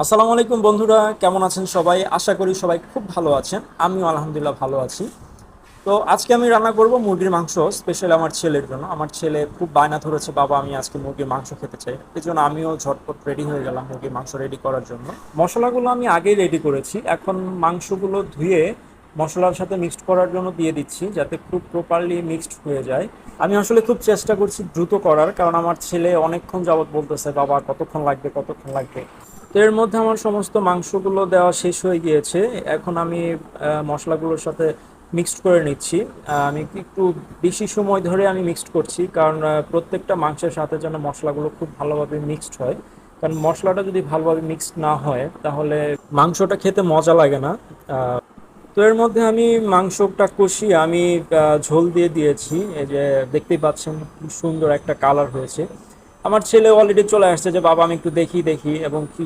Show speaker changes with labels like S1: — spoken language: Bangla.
S1: আসসালামু আলাইকুম বন্ধুরা, কেমন আছেন সবাই? আশা করি সবাই খুব ভালো আছেন। আমিও আলহামদুলিল্লাহ ভালো আছি। তো আজকে আমি রান্না করব মুরগির মাংস, স্পেশালি আমার ছেলের জন্য। আমার ছেলে খুব বায়না ধরেছে, বাবা আমি আজকে মুরগির মাংস খেতে চাই। এই জন্য আমিও ঝটপট রেডি হয়ে গেলাম মুরগির মাংস রেডি করার জন্য। মশলাগুলো আমি আগেই রেডি করেছি, এখন মাংসগুলো ধুয়ে মশলার সাথে মিক্সড করার জন্য দিয়ে দিচ্ছি, যাতে খুব প্রপারলি মিক্সড হয়ে যায়। আমি আসলে খুব চেষ্টা করছি দ্রুত করার, কারণ আমার ছেলে অনেকক্ষণ যাবত বলতেছে বাবা কতক্ষণ লাগবে কতক্ষণ লাগবে। তো এর মধ্যে আমার সমস্ত মাংসগুলো দেওয়া শেষ হয়ে গিয়েছে। এখন আমি মশলাগুলোর সাথে মিক্সড করে নিচ্ছি। আমি একটু বেশি সময় ধরে আমি মিক্সড করছি, কারণ প্রত্যেকটা মাংসের সাথে যেন মশলাগুলো খুব ভালোভাবে মিক্সড হয়। কারণ মশলাটা যদি ভালোভাবে মিক্সড না হয় তাহলে মাংসটা খেতে মজা লাগে না। তো এর মধ্যে আমি মাংসটা কষিয়ে আমি ঝোল দিয়ে দিয়েছি। এই যে দেখতেই পাচ্ছেন কি সুন্দর একটা কালার হয়েছে। আমার ছেলে অলরেডি চলে আসছে যে বাবা আমি একটু দেখি দেখি, এবং কি